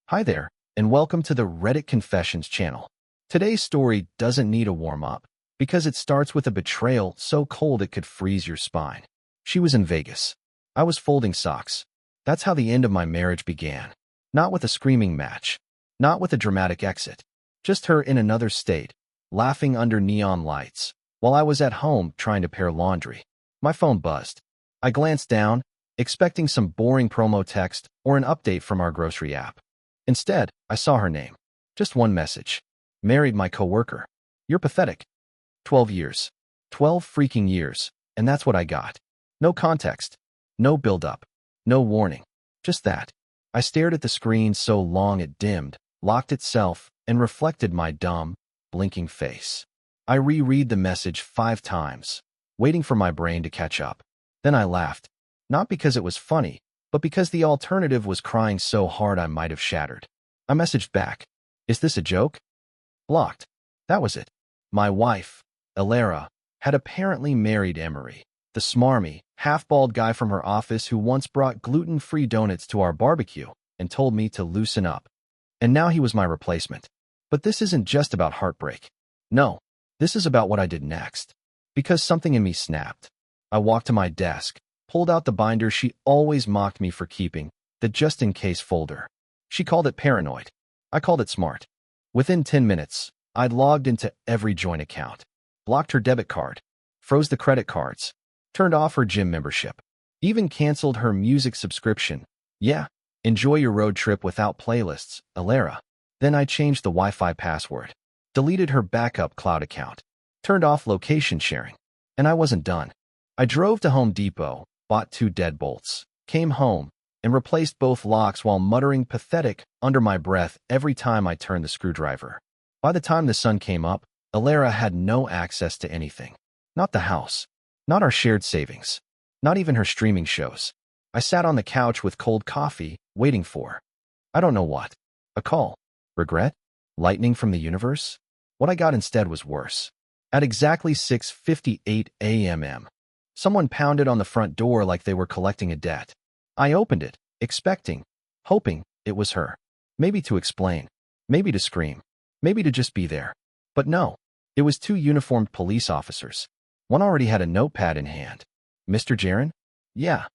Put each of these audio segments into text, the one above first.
Hi there, and welcome to the Reddit Confessions channel. Today's story doesn't need a warm-up because it starts with a betrayal so cold it could freeze your spine. She was in Vegas. I was folding socks. That's how the end of my marriage began. Not with a screaming match. Not with a dramatic exit. Just her in another state, laughing under neon lights, while I was at home trying to pair laundry. My phone buzzed. I glanced down, expecting some boring promo text or an update from our grocery app. Instead, I saw her name. Just one message. Married my coworker. You're pathetic. 12 years. 12 freaking years. And that's what I got. No context. No build-up. No warning. Just that. I stared at the screen so long it dimmed, locked itself, and reflected my dumb, blinking face. I reread the message 5 times, waiting for my brain to catch up. Then I laughed. Not because it was funny, but because the alternative was crying so hard I might have shattered. I messaged back. Is this a joke? Blocked. That was it. My wife, Elara, had apparently married Emery, the smarmy, half-bald guy from her office who once brought gluten-free donuts to our barbecue and told me to loosen up. And now he was my replacement. But this isn't just about heartbreak. No, this is about what I did next. Because something in me snapped. I walked to my desk, pulled out the binder she always mocked me for keeping, the just-in-case folder. She called it paranoid. I called it smart. Within 10 minutes, I'd logged into every joint account, blocked her debit card, froze the credit cards, turned off her gym membership, even canceled her music subscription. Yeah, enjoy your road trip without playlists, Elara. Then I changed the Wi-Fi password, deleted her backup cloud account, turned off location sharing. And I wasn't done. I drove to Home Depot, bought 2 deadbolts, came home, and replaced both locks while muttering pathetic under my breath every time I turned the screwdriver. By the time the sun came up, Elara had no access to anything. Not the house. Not our shared savings. Not even her streaming shows. I sat on the couch with cold coffee, waiting for, I don't know what. A call. Regret? Lightning from the universe? What I got instead was worse. At exactly 6:58 a.m., someone pounded on the front door like they were collecting a debt. I opened it, expecting, hoping it was her. Maybe to explain. Maybe to scream. Maybe to just be there. But no, it was 2 uniformed police officers. One already had a notepad in hand. Mr. Jaron? Yeah.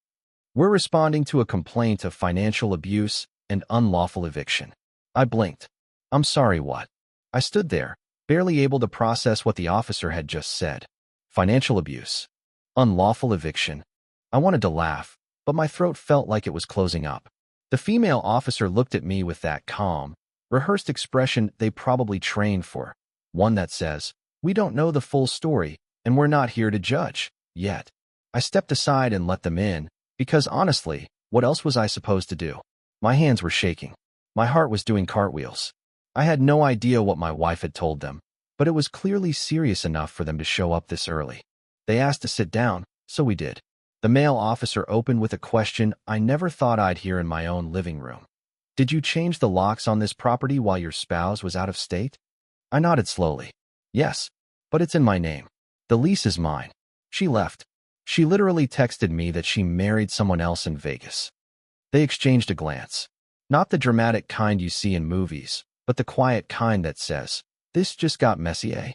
We're responding to a complaint of financial abuse and unlawful eviction. I blinked. I'm sorry, what? I stood there, barely able to process what the officer had just said. Financial abuse. Unlawful eviction. I wanted to laugh, but my throat felt like it was closing up. The female officer looked at me with that calm, rehearsed expression they probably trained for. One that says, we don't know the full story, and we're not here to judge, yet. I stepped aside and let them in, because honestly, what else was I supposed to do? My hands were shaking. My heart was doing cartwheels. I had no idea what my wife had told them, but it was clearly serious enough for them to show up this early. They asked to sit down, so we did. The male officer opened with a question I never thought I'd hear in my own living room. Did you change the locks on this property while your spouse was out of state? I nodded slowly. Yes, but it's in my name. The lease is mine. She left. She literally texted me that she married someone else in Vegas. They exchanged a glance. Not the dramatic kind you see in movies, but the quiet kind that says, this just got messy, eh?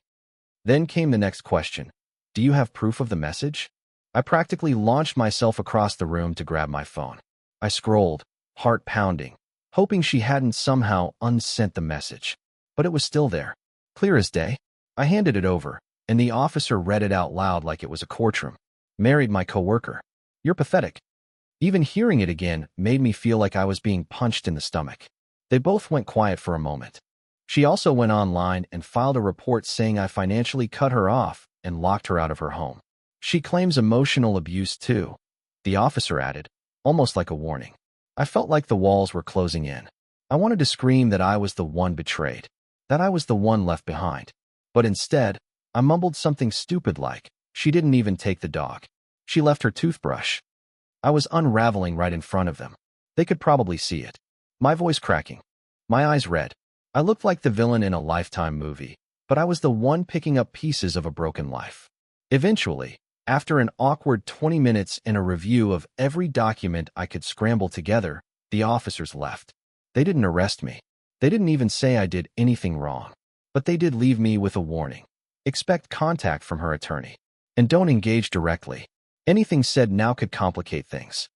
Then came the next question. Do you have proof of the message? I practically launched myself across the room to grab my phone. I scrolled, heart pounding, hoping she hadn't somehow unsent the message. But it was still there, clear as day. I handed it over, and the officer read it out loud like it was a courtroom. Married my coworker. You're pathetic. Even hearing it again made me feel like I was being punched in the stomach. They both went quiet for a moment. She also went online and filed a report saying I financially cut her off and locked her out of her home. She claims emotional abuse too, the officer added, almost like a warning. I felt like the walls were closing in. I wanted to scream that I was the one betrayed, that I was the one left behind. But instead, I mumbled something stupid like, she didn't even take the dog. She left her toothbrush. I was unraveling right in front of them. They could probably see it. My voice cracking. My eyes red. I looked like the villain in a Lifetime movie, but I was the one picking up pieces of a broken life. Eventually, after an awkward 20 minutes and a review of every document I could scramble together, the officers left. They didn't arrest me. They didn't even say I did anything wrong. But they did leave me with a warning. Expect contact from her attorney. And don't engage directly. Anything said now could complicate things.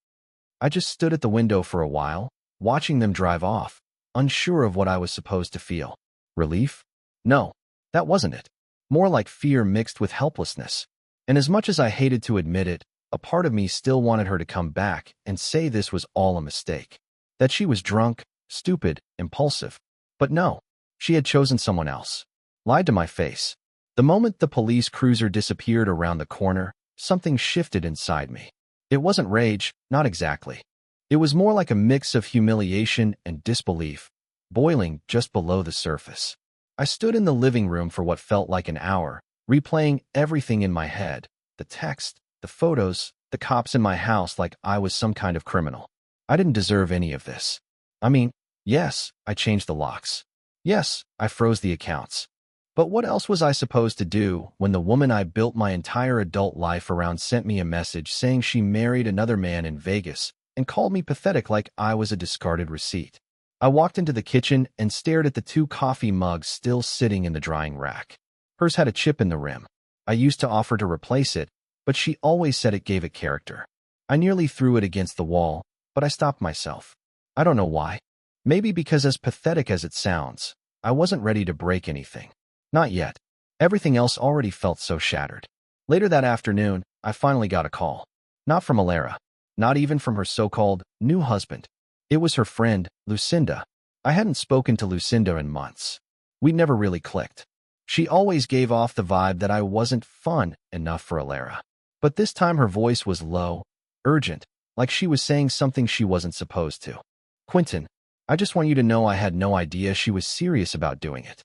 I just stood at the window for a while, watching them drive off, unsure of what I was supposed to feel. Relief? No, that wasn't it. More like fear mixed with helplessness. And as much as I hated to admit it, a part of me still wanted her to come back and say this was all a mistake. That she was drunk, stupid, impulsive. But no, she had chosen someone else. Lied to my face. The moment the police cruiser disappeared around the corner, something shifted inside me. It wasn't rage, not exactly. It was more like a mix of humiliation and disbelief, boiling just below the surface. I stood in the living room for what felt like an hour, replaying everything in my head, the text, the photos, the cops in my house like I was some kind of criminal. I didn't deserve any of this. I mean, yes, I changed the locks. Yes, I froze the accounts. But what else was I supposed to do when the woman I built my entire adult life around sent me a message saying she married another man in Vegas and called me pathetic like I was a discarded receipt? I walked into the kitchen and stared at the 2 coffee mugs still sitting in the drying rack. Hers had a chip in the rim. I used to offer to replace it, but she always said it gave it character. I nearly threw it against the wall, but I stopped myself. I don't know why. Maybe because, as pathetic as it sounds, I wasn't ready to break anything. Not yet. Everything else already felt so shattered. Later that afternoon, I finally got a call. Not from Alara. Not even from her so-called new husband. It was her friend, Lucinda. I hadn't spoken to Lucinda in months. We never really clicked. She always gave off the vibe that I wasn't fun enough for Alara. But this time her voice was low, urgent, like she was saying something she wasn't supposed to. Quinton, I just want you to know I had no idea she was serious about doing it.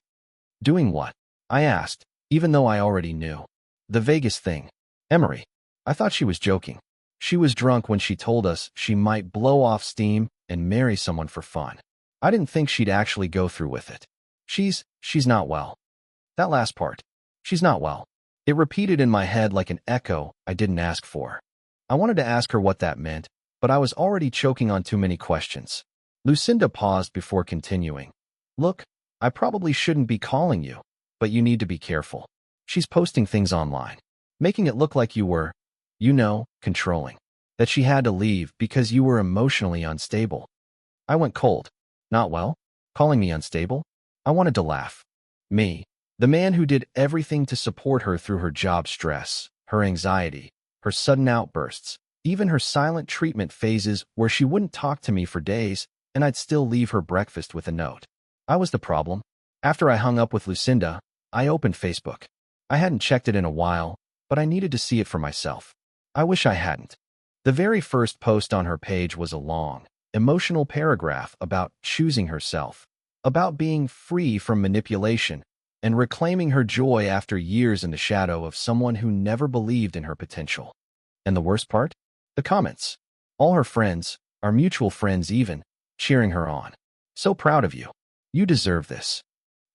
Doing what? I asked, even though I already knew. The Vegas thing. Emery. I thought she was joking. She was drunk when she told us she might blow off steam and marry someone for fun. I didn't think she'd actually go through with it. She's not well. That last part. She's not well. It repeated in my head like an echo I didn't ask for. I wanted to ask her what that meant, but I was already choking on too many questions. Lucinda paused before continuing. Look, I probably shouldn't be calling you, but you need to be careful. She's posting things online, making it look like you were, controlling. That she had to leave because you were emotionally unstable. I went cold. Not well? Calling me unstable? I wanted to laugh. Me, the man who did everything to support her through her job stress, her anxiety, her sudden outbursts, even her silent treatment phases where she wouldn't talk to me for days and I'd still leave her breakfast with a note. I was the problem. After I hung up with Lucinda, I opened Facebook. I hadn't checked it in a while, but I needed to see it for myself. I wish I hadn't. The very first post on her page was a long, emotional paragraph about choosing herself, about being free from manipulation, and reclaiming her joy after years in the shadow of someone who never believed in her potential. And the worst part? The comments. All her friends, our mutual friends even, cheering her on. So proud of you. You deserve this.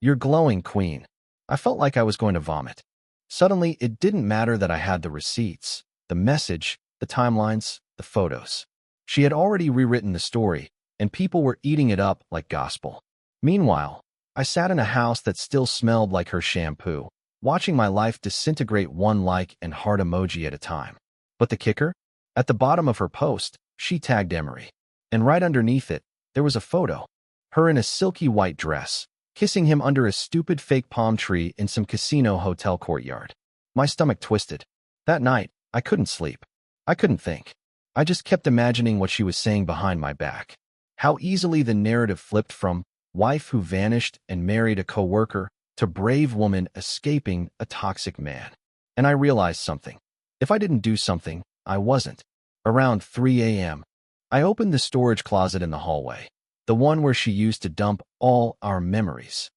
You're glowing, queen. I felt like I was going to vomit. Suddenly, it didn't matter that I had the receipts, the message, the timelines, the photos. She had already rewritten the story, and people were eating it up like gospel. Meanwhile, I sat in a house that still smelled like her shampoo, watching my life disintegrate one like and heart emoji at a time. But the kicker? At the bottom of her post, she tagged Emery. And right underneath it, there was a photo. Her in a silky white dress, kissing him under a stupid fake palm tree in some casino hotel courtyard. My stomach twisted. That night, I couldn't sleep. I couldn't think. I just kept imagining what she was saying behind my back. How easily the narrative flipped from wife who vanished and married a coworker to brave woman escaping a toxic man. And I realized something. If I didn't do something, I wasn't. Around 3 a.m., I opened the storage closet in the hallway, the one where she used to dump all our memories.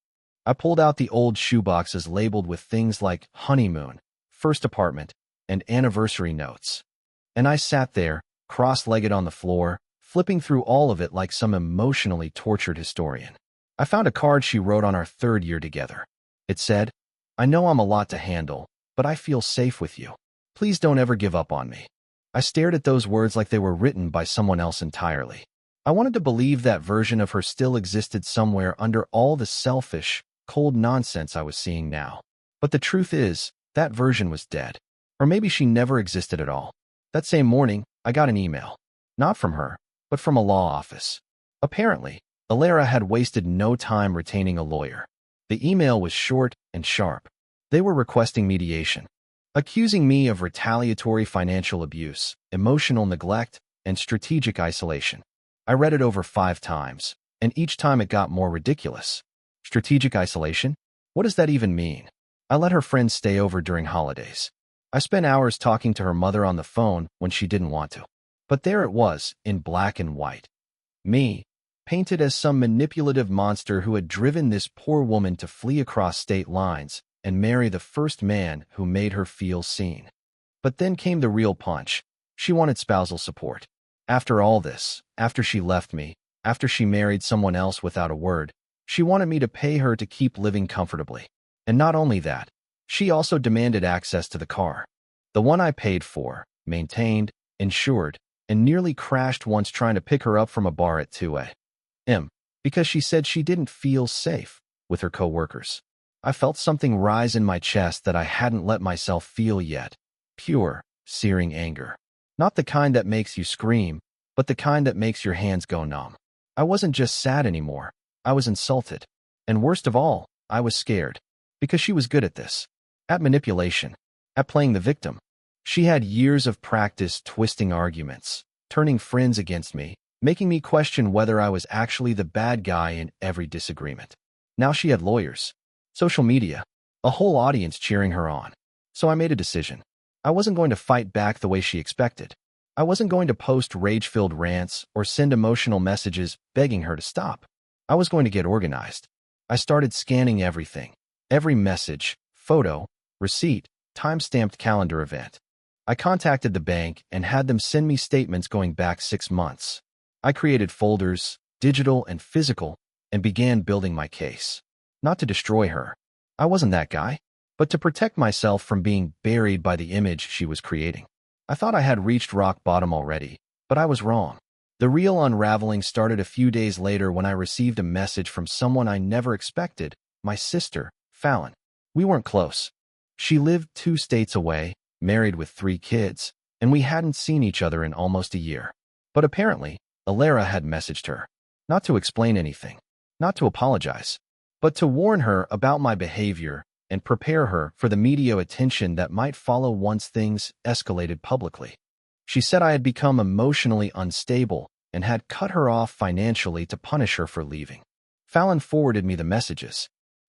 I pulled out the old shoeboxes labeled with things like honeymoon, first apartment, and anniversary notes. And I sat there, cross-legged on the floor, flipping through all of it like some emotionally tortured historian. I found a card she wrote on our 3rd year together. It said, "I know I'm a lot to handle, but I feel safe with you. Please don't ever give up on me." I stared at those words like they were written by someone else entirely. I wanted to believe that version of her still existed somewhere under all the selfish, cold nonsense I was seeing now. But the truth is, that version was dead. Or maybe she never existed at all. That same morning, I got an email. Not from her, but from a law office. Apparently, Alara had wasted no time retaining a lawyer. The email was short and sharp. They were requesting mediation, accusing me of retaliatory financial abuse, emotional neglect, and strategic isolation. I read it over 5 times, and each time it got more ridiculous. Strategic isolation? What does that even mean? I let her friends stay over during holidays. I spent hours talking to her mother on the phone when she didn't want to. But there it was, in black and white. Me, painted as some manipulative monster who had driven this poor woman to flee across state lines and marry the first man who made her feel seen. But then came the real punch. She wanted spousal support. After all this, after she left me, after she married someone else without a word, she wanted me to pay her to keep living comfortably. And not only that, she also demanded access to the car. The one I paid for, maintained, insured, and nearly crashed once trying to pick her up from a bar at 2 a.m. because she said she didn't feel safe with her coworkers. I felt something rise in my chest that I hadn't let myself feel yet. Pure, searing anger. Not the kind that makes you scream, but the kind that makes your hands go numb. I wasn't just sad anymore. I was insulted. And worst of all, I was scared. Because she was good at this. At manipulation. At playing the victim. She had years of practice twisting arguments, turning friends against me, making me question whether I was actually the bad guy in every disagreement. Now she had lawyers, social media, a whole audience cheering her on. So I made a decision. I wasn't going to fight back the way she expected. I wasn't going to post rage-filled rants or send emotional messages begging her to stop. I was going to get organized. I started scanning everything. Every message, photo, receipt, time-stamped calendar event. I contacted the bank and had them send me statements going back 6 months. I created folders, digital and physical, and began building my case. Not to destroy her. I wasn't that guy. But to protect myself from being buried by the image she was creating. I thought I had reached rock bottom already, but I was wrong. The real unraveling started a few days later when I received a message from someone I never expected, my sister, Fallon. We weren't close. She lived 2 states away, married with 3 kids, and we hadn't seen each other in almost a year. But apparently, Alara had messaged her. Not to explain anything, not to apologize, but to warn her about my behavior and prepare her for the media attention that might follow once things escalated publicly. She said I had become emotionally unstable and had cut her off financially to punish her for leaving. Fallon forwarded me the messages.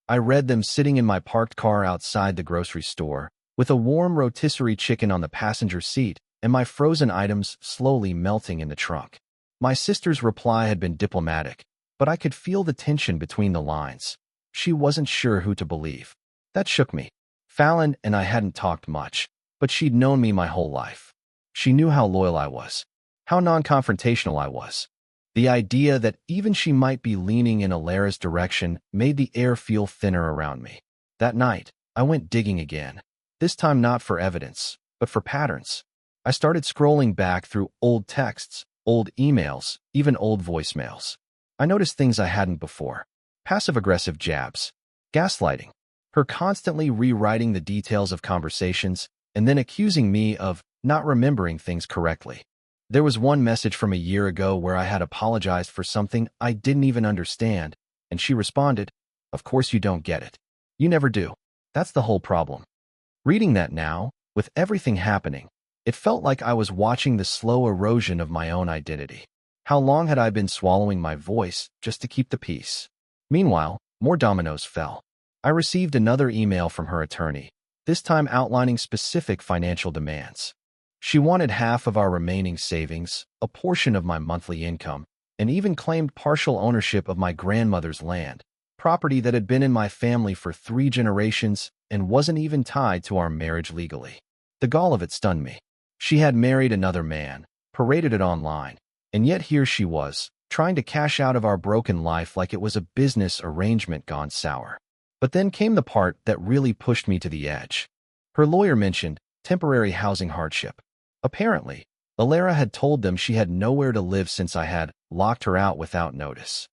I read them sitting in my parked car outside the grocery store, with a warm rotisserie chicken on the passenger seat and my frozen items slowly melting in the trunk. My sister's reply had been diplomatic, but I could feel the tension between the lines. She wasn't sure who to believe. That shook me. Fallon and I hadn't talked much, but she'd known me my whole life. She knew how loyal I was, how non-confrontational I was. The idea that even she might be leaning in Alara's direction made the air feel thinner around me. That night, I went digging again, this time not for evidence, but for patterns. I started scrolling back through old texts, old emails, even old voicemails. I noticed things I hadn't before. Passive-aggressive jabs, gaslighting, her constantly rewriting the details of conversations and then accusing me of not remembering things correctly. There was one message from a year ago where I had apologized for something I didn't even understand, and she responded, "Of course you don't get it. You never do. That's the whole problem." Reading that now, with everything happening, it felt like I was watching the slow erosion of my own identity. How long had I been swallowing my voice just to keep the peace? Meanwhile, more dominoes fell. I received another email from her attorney, this time outlining specific financial demands. She wanted half of our remaining savings, a portion of my monthly income, and even claimed partial ownership of my grandmother's land, property that had been in my family for 3 generations and wasn't even tied to our marriage legally. The gall of it stunned me. She had married another man, paraded it online, and yet here she was, trying to cash out of our broken life like it was a business arrangement gone sour. But then came the part that really pushed me to the edge. Her lawyer mentioned temporary housing hardship. Apparently, Alara had told them she had nowhere to live since I had locked her out without notice.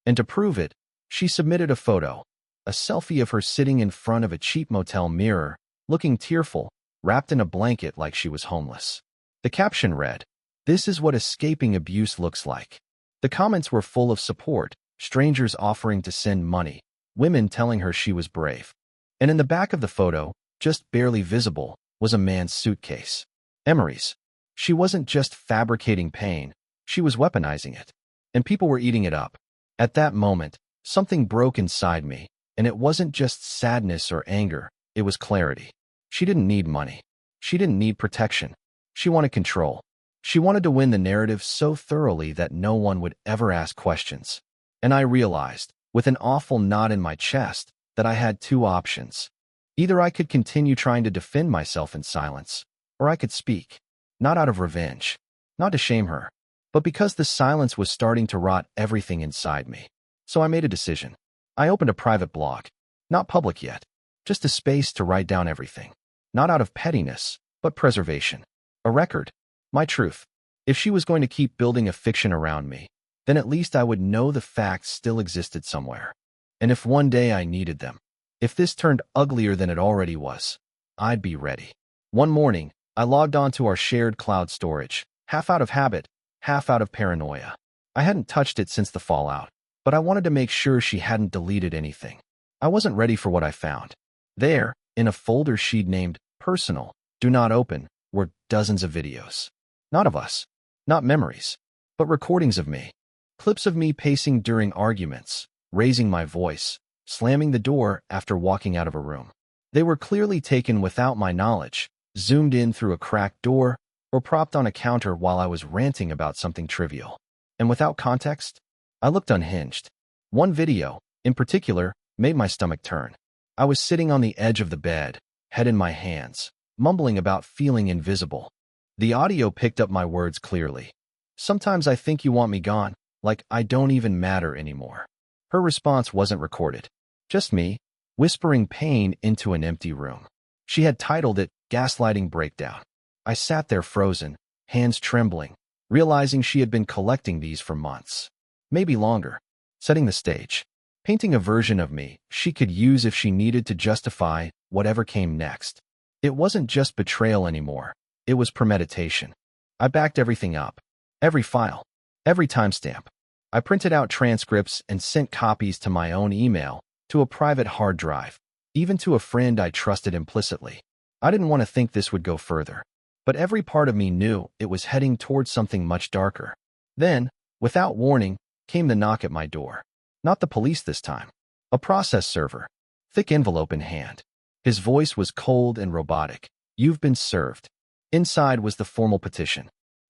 And to prove it, she submitted a photo, a selfie of her sitting in front of a cheap motel mirror, looking tearful, wrapped in a blanket like she was homeless. The caption read, "This is what escaping abuse looks like." The comments were full of support, strangers offering to send money, women telling her she was brave. And in the back of the photo, just barely visible, was a man's suitcase. Emery's. She wasn't just fabricating pain, she was weaponizing it. And people were eating it up. At that moment, something broke inside me, and it wasn't just sadness or anger, it was clarity. She didn't need money. She didn't need protection. She wanted control. She wanted to win the narrative so thoroughly that no one would ever ask questions. And I realized, with an awful knot in my chest, that I had two options. Either I could continue trying to defend myself in silence, or I could speak. Not out of revenge, not to shame her, but because the silence was starting to rot everything inside me. So I made a decision. I opened a private blog. Not public yet, just a space to write down everything. Not out of pettiness, but preservation. A record. My truth. If she was going to keep building a fiction around me, then at least I would know the facts still existed somewhere. And if one day I needed them, if this turned uglier than it already was, I'd be ready. One morning, I logged onto our shared cloud storage, half out of habit, half out of paranoia. I hadn't touched it since the fallout, but I wanted to make sure she hadn't deleted anything. I wasn't ready for what I found. There, in a folder she'd named Personal, Do Not Open, were dozens of videos. Not of us, not memories, but recordings of me. Clips of me pacing during arguments, raising my voice, slamming the door after walking out of a room. They were clearly taken without my knowledge, zoomed in through a cracked door, or propped on a counter while I was ranting about something trivial. And without context, I looked unhinged. One video, in particular, made my stomach turn. I was sitting on the edge of the bed, head in my hands, mumbling about feeling invisible. The audio picked up my words clearly. "Sometimes I think you want me gone, like I don't even matter anymore." Her response wasn't recorded. Just me, whispering pain into an empty room. She had titled it Gaslighting Breakdown. I sat there frozen, hands trembling, realizing she had been collecting these for months. Maybe longer. Setting the stage. Painting a version of me she could use if she needed to justify whatever came next. It wasn't just betrayal anymore. It was premeditation. I backed everything up. Every file. Every timestamp. I printed out transcripts and sent copies to my own email, to a private hard drive, even to a friend I trusted implicitly. I didn't want to think this would go further, but every part of me knew it was heading towards something much darker. Then, without warning, came the knock at my door. Not the police this time. A process server. Thick envelope in hand. His voice was cold and robotic. "You've been served." Inside was the formal petition.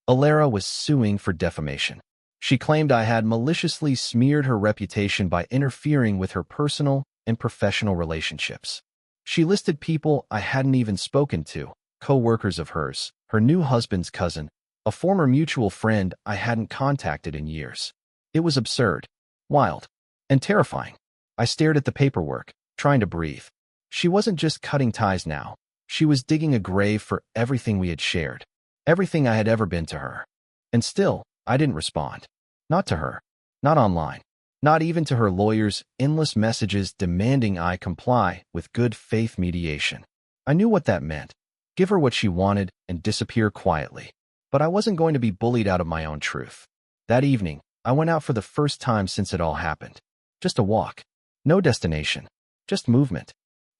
Alara was suing for defamation. She claimed I had maliciously smeared her reputation by interfering with her personal and professional relationships. She listed people I hadn't even spoken to, co-workers of hers, her new husband's cousin, a former mutual friend I hadn't contacted in years. It was absurd, wild, and terrifying. I stared at the paperwork, trying to breathe. She wasn't just cutting ties now. She was digging a grave for everything we had shared, everything I had ever been to her. And still, I didn't respond. Not to her. Not online. Not even to her lawyer's endless messages demanding I comply with good faith mediation. I knew what that meant. Give her what she wanted and disappear quietly. But I wasn't going to be bullied out of my own truth. That evening, I went out for the first time since it all happened. Just a walk. No destination. Just movement.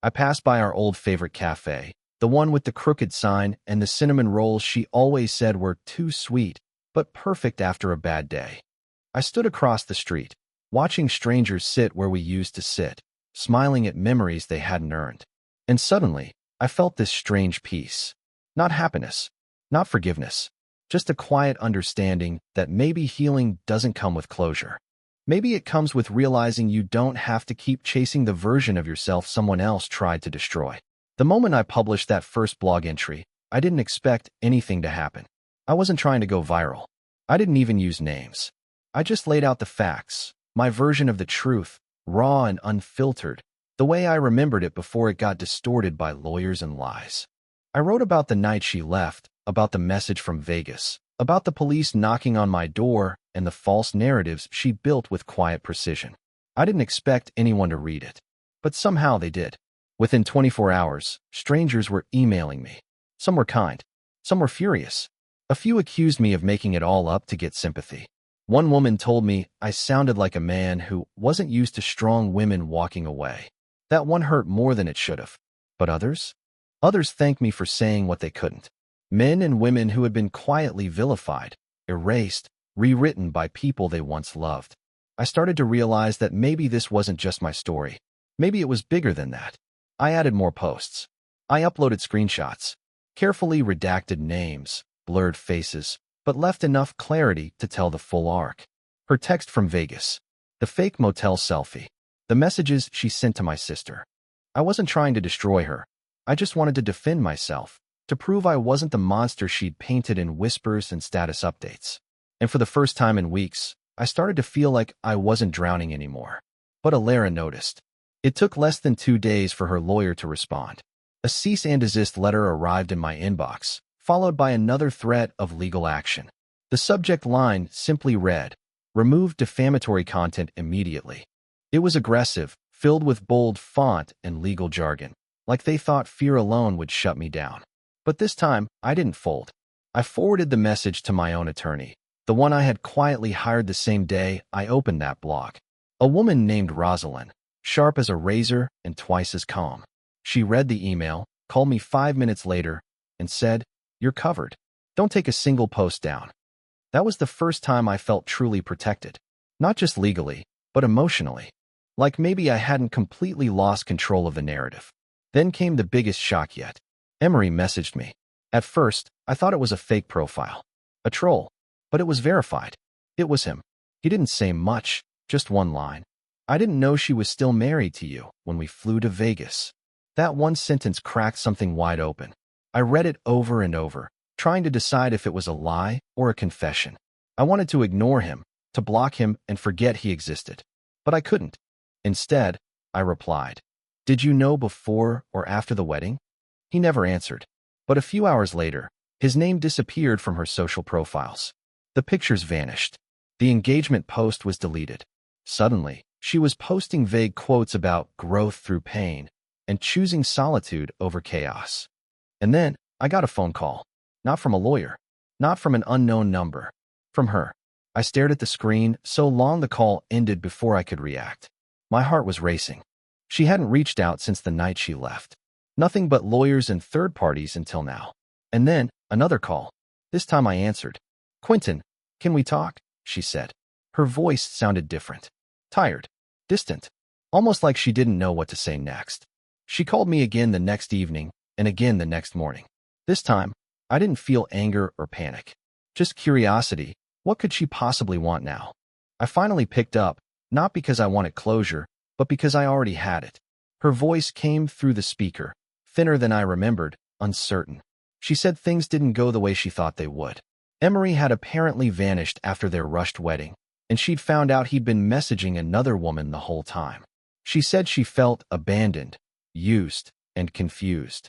I passed by our old favorite cafe, the one with the crooked sign and the cinnamon rolls she always said were too sweet, but perfect after a bad day. I stood across the street, watching strangers sit where we used to sit, smiling at memories they hadn't earned. And suddenly, I felt this strange peace. Not happiness, not forgiveness, just a quiet understanding that maybe healing doesn't come with closure. Maybe it comes with realizing you don't have to keep chasing the version of yourself someone else tried to destroy. The moment I published that first blog entry, I didn't expect anything to happen. I wasn't trying to go viral. I didn't even use names. I just laid out the facts, my version of the truth, raw and unfiltered, the way I remembered it before it got distorted by lawyers and lies. I wrote about the night she left, about the message from Vegas, about the police knocking on my door and the false narratives she built with quiet precision. I didn't expect anyone to read it, but somehow they did. Within 24 hours, strangers were emailing me. Some were kind, some were furious. A few accused me of making it all up to get sympathy. One woman told me I sounded like a man who wasn't used to strong women walking away. That one hurt more than it should have. But others? Others thanked me for saying what they couldn't. Men and women who had been quietly vilified, erased, rewritten by people they once loved. I started to realize that maybe this wasn't just my story. Maybe it was bigger than that. I added more posts. I uploaded screenshots, carefully redacted names, blurred faces, but left enough clarity to tell the full arc. Her text from Vegas, the fake motel selfie, the messages she sent to my sister. I wasn't trying to destroy her. I just wanted to defend myself, to prove I wasn't the monster she'd painted in whispers and status updates. And for the first time in weeks, I started to feel like I wasn't drowning anymore. But Alara noticed. It took less than 2 days for her lawyer to respond. A cease and desist letter arrived in my inbox, followed by another threat of legal action. The subject line simply read, "Remove defamatory content immediately." It was aggressive, filled with bold font and legal jargon, like they thought fear alone would shut me down. But this time, I didn't fold. I forwarded the message to my own attorney, the one I had quietly hired the same day I opened that blog. A woman named Rosalind, sharp as a razor and twice as calm. She read the email, called me 5 minutes later, and said, "You're covered. Don't take a single post down." That was the first time I felt truly protected. Not just legally, but emotionally. Like maybe I hadn't completely lost control of the narrative. Then came the biggest shock yet. Emery messaged me. At first, I thought it was a fake profile. A troll. But it was verified. It was him. He didn't say much, just one line. "I didn't know she was still married to you when we flew to Vegas." That one sentence cracked something wide open. I read it over and over, trying to decide if it was a lie or a confession. I wanted to ignore him, to block him and forget he existed. But I couldn't. Instead, I replied, "Did you know before or after the wedding?" He never answered. But a few hours later, his name disappeared from her social profiles. The pictures vanished. The engagement post was deleted. Suddenly, she was posting vague quotes about growth through pain and choosing solitude over chaos. And then, I got a phone call. Not from a lawyer. Not from an unknown number. From her. I stared at the screen so long the call ended before I could react. My heart was racing. She hadn't reached out since the night she left. Nothing but lawyers and third parties until now. And then, another call. This time I answered. "Quinton, can we talk?" she said. Her voice sounded different. Tired. Distant. Almost like she didn't know what to say next. She called me again the next evening, and again the next morning. This time, I didn't feel anger or panic. Just curiosity. What could she possibly want now? I finally picked up, not because I wanted closure, but because I already had it. Her voice came through the speaker, thinner than I remembered, uncertain. She said things didn't go the way she thought they would. Emery had apparently vanished after their rushed wedding, and she'd found out he'd been messaging another woman the whole time. She said she felt abandoned, used, and confused.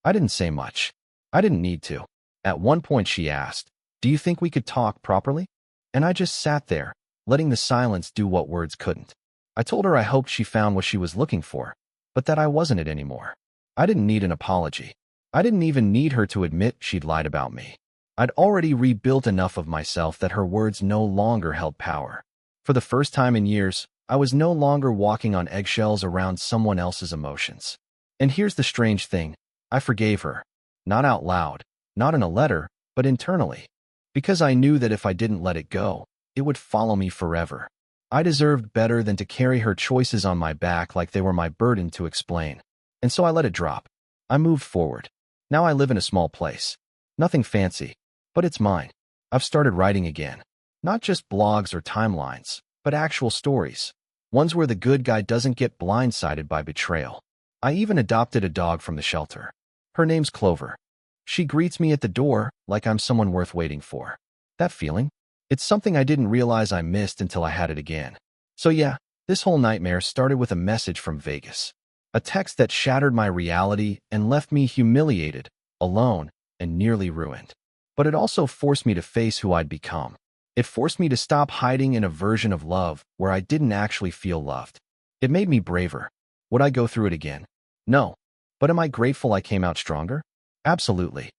I didn't say much. I didn't need to. At one point she asked, "Do you think we could talk properly?" And I just sat there, letting the silence do what words couldn't. I told her I hoped she found what she was looking for, but that I wasn't it anymore. I didn't need an apology. I didn't even need her to admit she'd lied about me. I'd already rebuilt enough of myself that her words no longer held power. For the first time in years, I was no longer walking on eggshells around someone else's emotions. And here's the strange thing. I forgave her. Not out loud, not in a letter, but internally. Because I knew that if I didn't let it go, it would follow me forever. I deserved better than to carry her choices on my back like they were my burden to explain. And so I let it drop. I moved forward. Now I live in a small place. Nothing fancy, but it's mine. I've started writing again. Not just blogs or timelines, but actual stories. Ones where the good guy doesn't get blindsided by betrayal. I even adopted a dog from the shelter. Her name's Clover. She greets me at the door like I'm someone worth waiting for. That feeling? It's something I didn't realize I missed until I had it again. So yeah, this whole nightmare started with a message from Vegas. A text that shattered my reality and left me humiliated, alone, and nearly ruined. But it also forced me to face who I'd become. It forced me to stop hiding in a version of love where I didn't actually feel loved. It made me braver. Would I go through it again? No. But am I grateful I came out stronger? Absolutely.